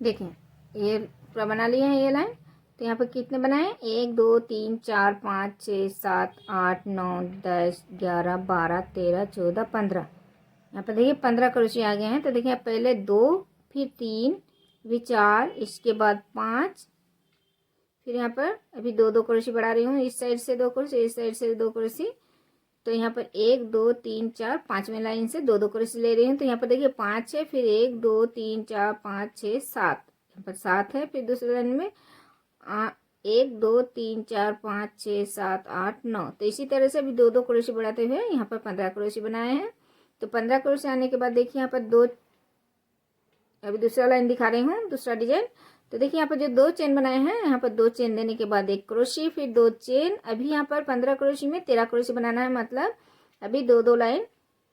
देखें ये पूरा बना लिए हैं ये लाइन। तो यहाँ पर कितने बनाए, 1 2 3 4 5 6 7 8 9 10 11 12 13 14 15। यहाँ पर देखिए 15 क्रोशे आ गए हैं। तो देखिए पहले 2, फिर 3, फिर 4, इसके बाद 5, फिर यहाँ पर अभी 2 क्रोशे बढ़ा रही हूँ, इस साइड से 2 क्रोशे, इस साइड से 2 क्रोशे। तो यहाँ पर 1 2 3 4 5वें लाइन से 2 क्रोशे ले रही हूँ। तो यहाँ पर देखिए 5 है, फिर 1 2 3 4 5 6 7, यहाँ पर 7 है। फिर दूसरे लाइन में 1 2 3 4 5 6 7 8 9। तो इसी तरह से अभी 2 क्रोशे बढ़ाते हुए यहाँ पर 15 क्रोशे बनाए हैं। तो 15 क्रोशे आने के बाद देखिए यहाँ पर 2, अभी दूसरा लाइन दिखा रही हूँ, दूसरा डिजाइन। तो देखिए यहाँ पर जो 2 चेन बनाए हैं, यहाँ पर 2 चेन देने के बाद 1 क्रोशे, फिर 2 चेन। अभी यहाँ पर 15 क्रोशे में 13 क्रोशे बनाना है, मतलब अभी 2 लाइन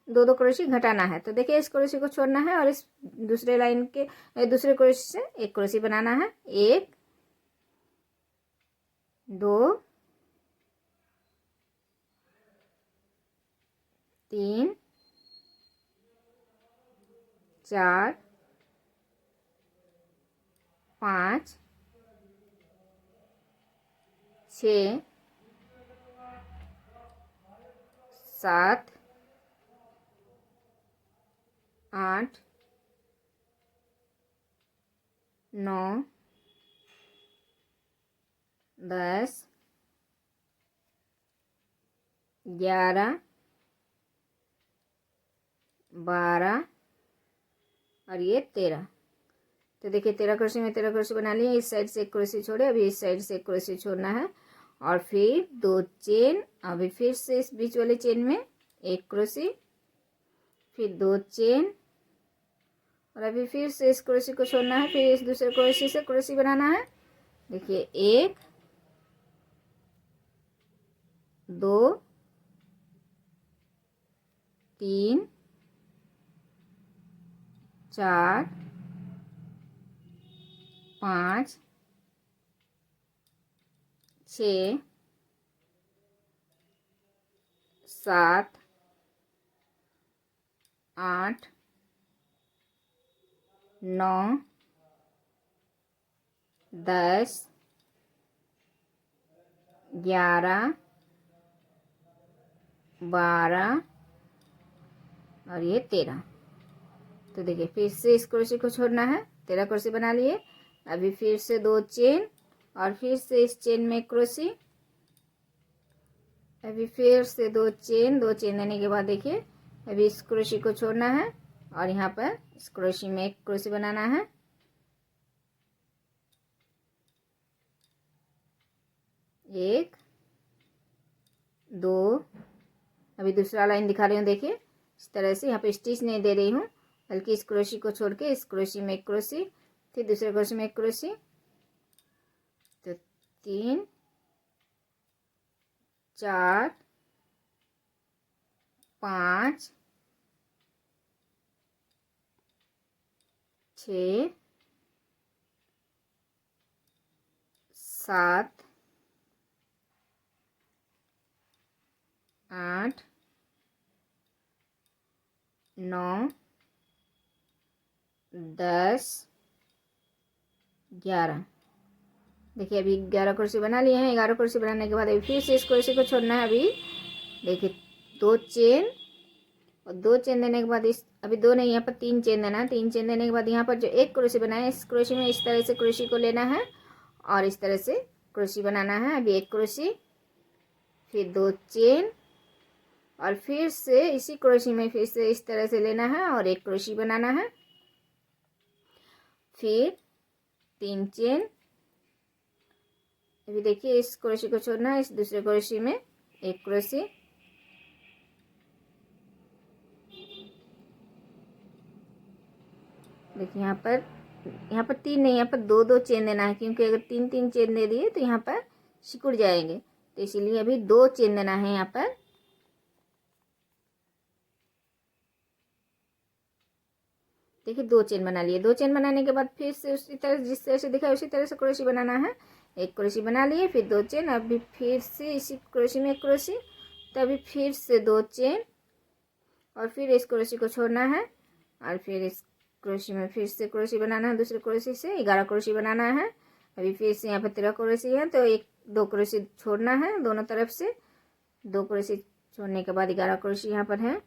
2 क्रोशे घटाना है। तो देखिए इस क्रोशे को छोड़ना है और इस दूसरे लाइन के दूसरे क्रोशे से 1 क्रोशे बनाना है। 1 2 3 4 5 6 7 8 9 10 11 12 और ये 13। तो देखिए 13 क्रोशे में 13 क्रोशे बना लिए। इस साइड से 1 क्रोशे छोड़े, अभी इस साइड से 1 क्रोशे छोड़ना है और फिर 2 चेन। अभी फिर से इस बीच वाले चेन में 1 क्रोशे, फिर 2 चेन और अभी फिर से इस क्रोशे को छोड़ना है, फिर इस दूसरे क्रोशे से क्रोशे बनाना है। देखिए 1 2 3 4 5 6 7 8 9 10 11 12 और ये 13। तो देखिए फिर से इस क्रोशे को छोड़ना है, 13 क्रोशे बना लिए। अभी फिर से 2 चेन और फिर से इस चेन में क्रोशे, अभी फिर से 2 चेन। 2 चेन देने के बाद देखिए अभी इस क्रोशे को छोड़ना है और यहाँ पर इस क्रोशे में 1 क्रोशे बनाना है। 1 2, अभी दूसरा लाइन दिखा रही हूँ। देखिए इस तरह से यहाँ पे स्टिच नहीं दे रही हूँ, बल्कि इस क्रोशे को छोड़ के इस क्रोशे में 1 क्रोशे, फिर दूसरे क्रोशे में 1 क्रोशे। तो 3 4 5 6 7 8 9 10 11। देखिए अभी 11 क्रोशे बना लिए हैं। 11 क्रोशे बनाने के बाद अभी फिर से इस क्रोशे को छोड़ना है। अभी देखिए 2 चेन और 2 चेन देने के बाद इस, अभी 2 नहीं, यहाँ पर 3 चेन देना है। 3 चेन देने के बाद यहाँ पर जो 1 क्रोशे बनाया है, इस क्रोशे में इस तरह से क्रोशे को लेना है और इस तरह से क्रोशे बनाना है। अभी 1 क्रोशे, फिर 2 चेन और फिर से इसी क्रोशे में फिर से इस तरह से लेना है और 1 क्रोशे बनाना है। फिर 3 चेन, अभी देखिए इस क्रोशे को छोड़ना है, इस दूसरे क्रोशे में 1 क्रोशे। देखिए यहाँ पर 3 नहीं, यहाँ पर 2 चेन देना है, क्योंकि अगर 3 चेन दे दिए तो यहाँ पर सिकुड़ जाएंगे। तो इसीलिए अभी 2 चेन देना है यहाँ पर। देखिए 2 चेन बना लिए। 2 चेन बनाने के बाद फिर से उसी तरह जिस तरह से दिखा है उसी तरह से क्रोशे बनाना है। 1 क्रोशे बना लिए, फिर 2 चेन, अभी फिर से इसी क्रोशे में 1 क्रोशे, तो अभी फिर से 2 चेन और फिर इस क्रोशे को छोड़ना है और फिर इस क्रोशी में फिर से क्रोशी बनाना है, दूसरे क्रोशी से 11 क्रोशी बनाना है। अभी फिर से यहाँ पर 13 क्रोशी है, तो एक 2 क्रोशी छोड़ना है दोनों तरफ से। 2 क्रोशी छोड़ने के बाद 11 क्रोशी यहाँ पर है।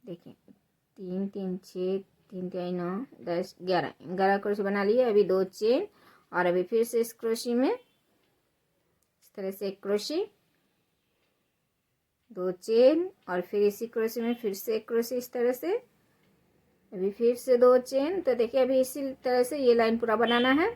देखिए 3 3 6 3 3 9 10 11 क्रोशी बना लिए। अभी 2 चेन और अभी फिर से इस क्रोशी में इस तरह से 1 क्रोशी, 2 चेन और फिर इसी क्रोशी में फिर से 1 क्रोशी इस तरह से। अभी फिर से 2 चेन। तो देखिए अभी इसी तरह से ये लाइन पूरा बनाना है।